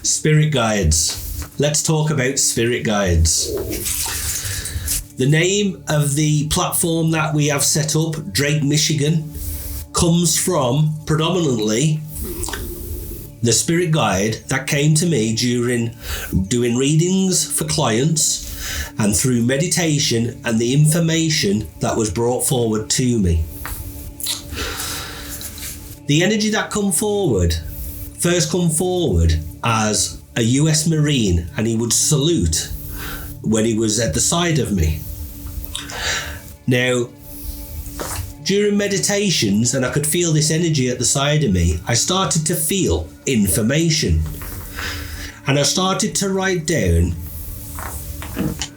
Spirit guides. Let's talk about spirit guides. The name of the platform that we have set up, Drake, Michigan, comes from predominantly the spirit guide that came to me during doing readings for clients and through meditation and the information that was brought forward to me. The energy that first come forward as a US Marine, and he would salute when he was at the side of me. Now, during meditations, and I could feel this energy at the side of me, I started to feel information. And I started to write down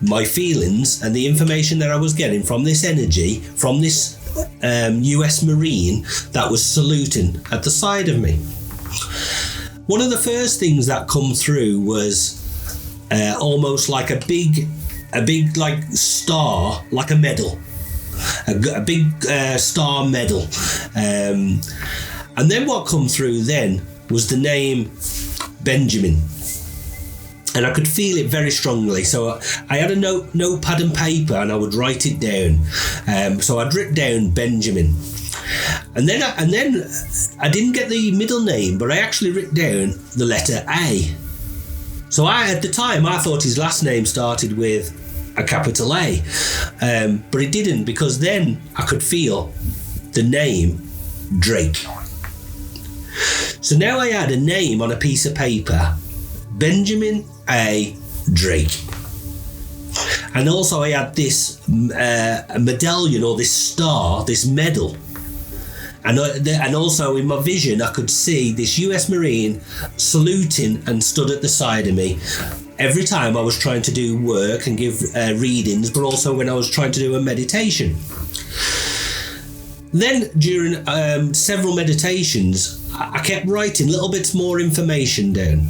my feelings and the information that I was getting from this energy, from this US Marine that was saluting at the side of me. One of the first things that come through was almost like a big like star, like a medal, a big star medal. And then what come through then was the name Benjamin. And I could feel it very strongly. So I had a notepad and paper, and I would write it down. So I'd written down Benjamin. And then I didn't get the middle name, but I actually wrote down the letter A. So at the time, I thought his last name started with a capital A. But it didn't, because then I could feel the name Drake. So now I had a name on a piece of paper, Benjamin A. Drake. And also I had this medallion, or this star, this medal. And also in my vision, I could see this US Marine saluting and stood at the side of me every time I was trying to do work and give readings, but also when I was trying to do a meditation. Then during several meditations, I kept writing little bits more information down.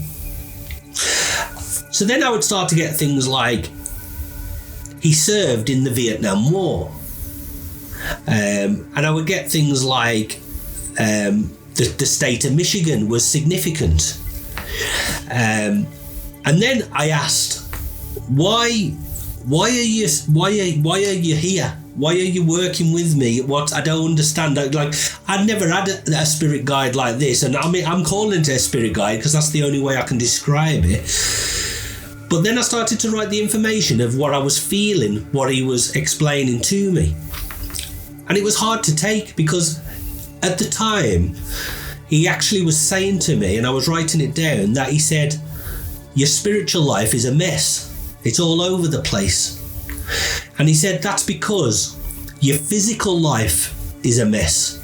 So then I would start to get things like, he served in the Vietnam War. And I would get things like the state of Michigan was significant. And then I asked, why are you here? Why are you working with me? What I don't understand. I'd never had a spirit guide like this, and I mean I'm calling it a spirit guide because that's the only way I can describe it. But then I started to write the information of what I was feeling, what he was explaining to me. And it was hard to take, because at the time, he actually was saying to me, and I was writing it down, that he said, your spiritual life is a mess. It's all over the place. And he said, that's because your physical life is a mess.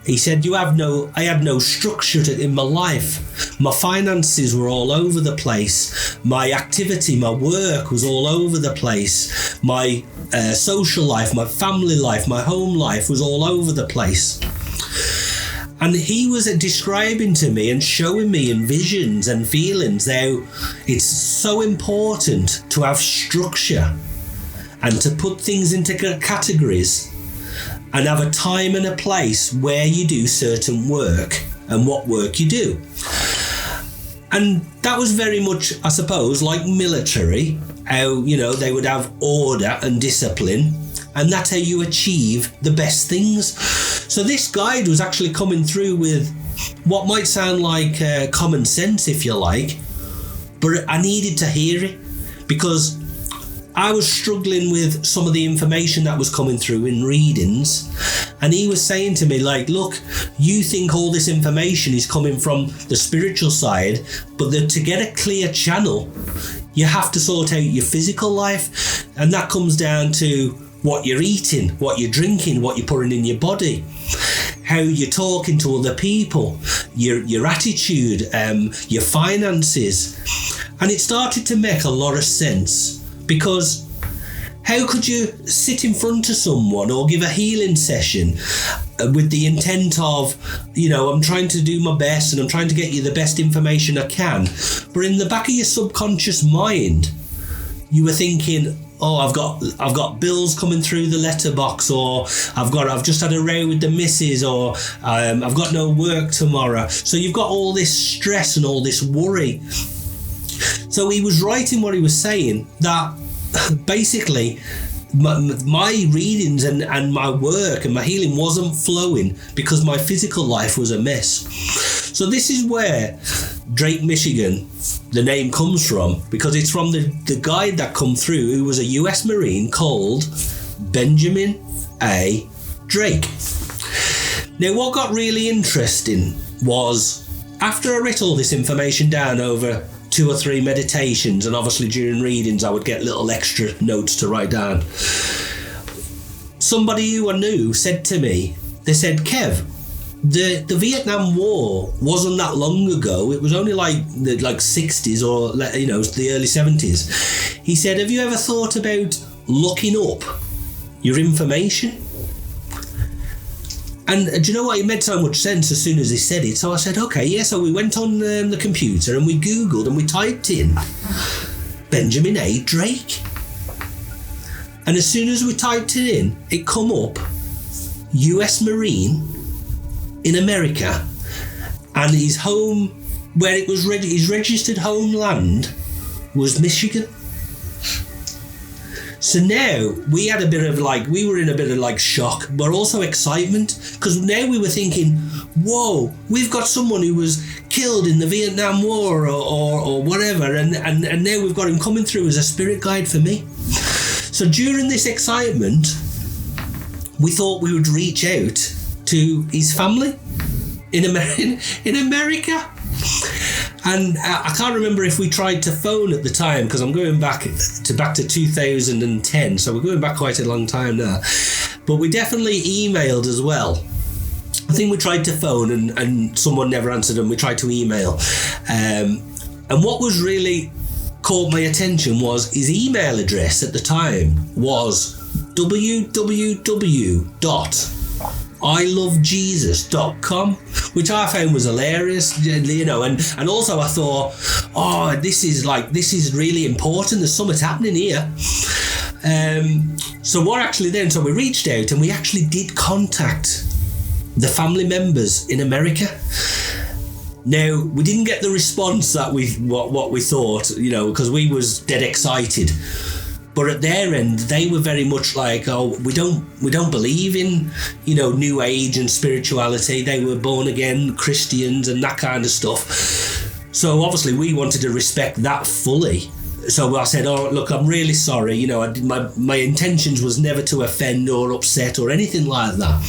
He said, I had no structure in my life. My finances were all over the place. My activity, my work was all over the place. My social life, my family life, my home life was all over the place. And he was describing to me and showing me in visions and feelings how it's so important to have structure and to put things into categories and have a time and a place where you do certain work and what work you do. And that was very much, I suppose, like military, how, they would have order and discipline, and that's how you achieve the best things. So this guide was actually coming through with what might sound like common sense, if you like, but I needed to hear it, because I was struggling with some of the information that was coming through in readings, and he was saying to me, look, you think all this information is coming from the spiritual side, but to get a clear channel, you have to sort out your physical life, and that comes down to what you're eating, what you're drinking, what you're putting in your body, how you're talking to other people, your attitude, your finances. And it started to make a lot of sense. Because how could you sit in front of someone or give a healing session with the intent of, I'm trying to do my best and I'm trying to get you the best information I can, but in the back of your subconscious mind, you were thinking, oh, I've got bills coming through the letterbox, or I've just had a row with the missus, or I've got no work tomorrow. So you've got all this stress and all this worry. So he was right in what he was saying, that basically my readings and my work and my healing wasn't flowing because my physical life was a mess. So this is where Drake, Michigan, the name comes from, because it's from the guide that come through, who was a US Marine called Benjamin A. Drake. Now, what got really interesting was, after I wrote all this information down over 2 or 3 meditations, and obviously during readings I would get little extra notes to write down, somebody who I knew said to me, they said, Kev, the Vietnam War wasn't that long ago. It was only like the 60s or the early 70s. He said, have you ever thought about looking up your information? And do you know what? It made so much sense as soon as he said it. So I said, okay, yeah. So we went on the computer and we Googled and we typed in Benjamin A. Drake. And as soon as we typed it in, it come up US Marine in America, and his home, where it was his registered homeland was Michigan. So now we had we were in a bit of shock, but also excitement, because now we were thinking, whoa, we've got someone who was killed in the Vietnam War or whatever, and now we've got him coming through as a spirit guide for me. So during this excitement, we thought we would reach out to his family in America. And I can't remember if we tried to phone at the time, because I'm going back to 2010, so we're going back quite a long time now. But we definitely emailed as well. I think we tried to phone and someone never answered, and we tried to email. And what was really caught my attention was his email address at the time was www.ilovejesus.com, which I found was hilarious, and also I thought, oh, this is really important. There's something happening here. So we reached out and we actually did contact the family members in America. Now, we didn't get the response that what we thought, because we was dead excited. But at their end, they were very much like, oh, we don't believe in, New Age and spirituality. They were born again Christians and that kind of stuff. So obviously we wanted to respect that fully. So I said, oh, look, I'm really sorry. My intentions was never to offend or upset or anything like that.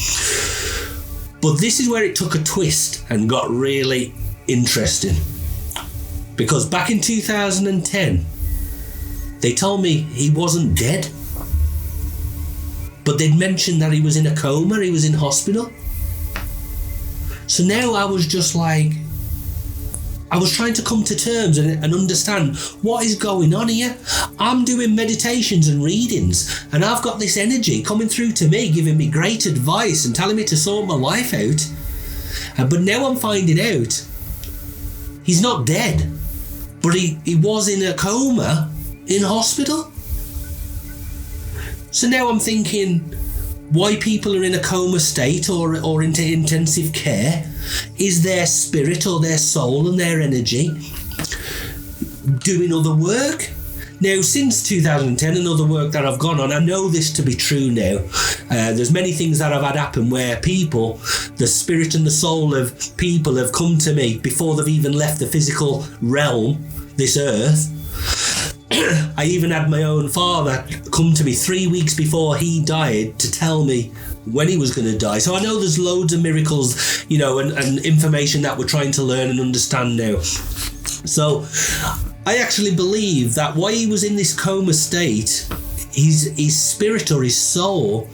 But this is where it took a twist and got really interesting. Because back in 2010, they told me he wasn't dead, but they'd mentioned that he was in a coma, he was in hospital. So now I was just I was trying to come to terms and understand what is going on here. I'm doing meditations and readings, and I've got this energy coming through to me, giving me great advice and telling me to sort my life out. But now I'm finding out he's not dead, but he was in a coma in hospital. So now I'm thinking, why people are in a coma state or into intensive care is their spirit or their soul and their energy doing other work. Now, since 2010 and other work that I've gone on, I know this to be true now. There's many things that have had happen where people, the spirit and the soul of people have come to me before they've even left the physical realm, this earth. I even had my own father come to me 3 weeks before he died to tell me when he was going to die. So I know there's loads of miracles, and information that we're trying to learn and understand now. So I actually believe that while he was in this coma state, his spirit or his soul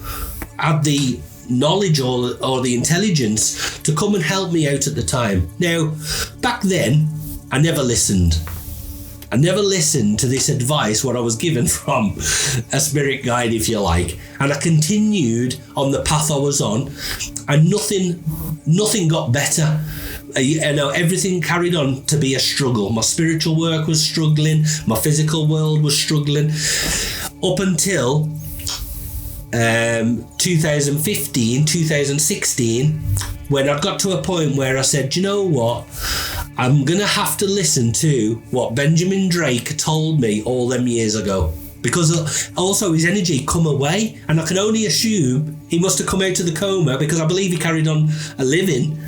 had the knowledge or the intelligence to come and help me out at the time. Now, back then, I never listened. I never listened to this advice, what I was given from a spirit guide, if you like. And I continued on the path I was on, and nothing got better. everything carried on to be a struggle. My spiritual work was struggling. My physical world was struggling. Up until 2015, 2016, when I got to a point where I said, you know what? I'm going to have to listen to what Benjamin Drake told me all them years ago. Because also his energy come away, and I can only assume he must have come out of the coma, because I believe he carried on a living.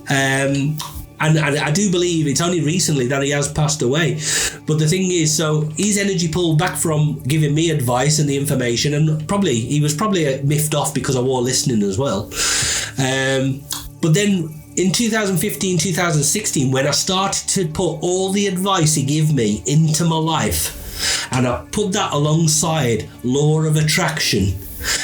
And I do believe it's only recently that he has passed away. But the thing is, so his energy pulled back from giving me advice and the information, and he was probably miffed off because I wore listening as well. But then in 2015, 2016, when I started to put all the advice he gave me into my life, and I put that alongside law of attraction,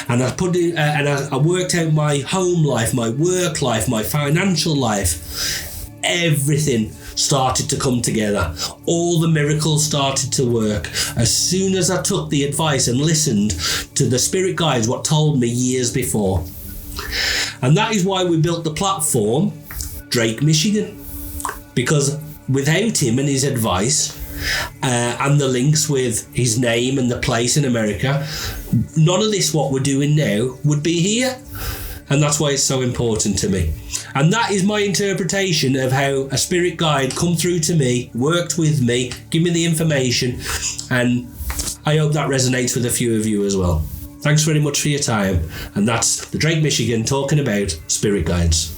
and I put it, and I worked out my home life, my work life, my financial life, everything started to come together. All the miracles started to work as soon as I took the advice and listened to the spirit guides, what told me years before. And that is why we built the platform Drake, Michigan, because without him and his advice, and the links with his name and the place in America, none of this what we're doing now would be here. And that's why it's so important to me. And that is my interpretation of how a spirit guide come through to me, worked with me, give me the information, and I hope that resonates with a few of you as well. Thanks very much for your time. And that's the Drake, Michigan, talking about spirit guides.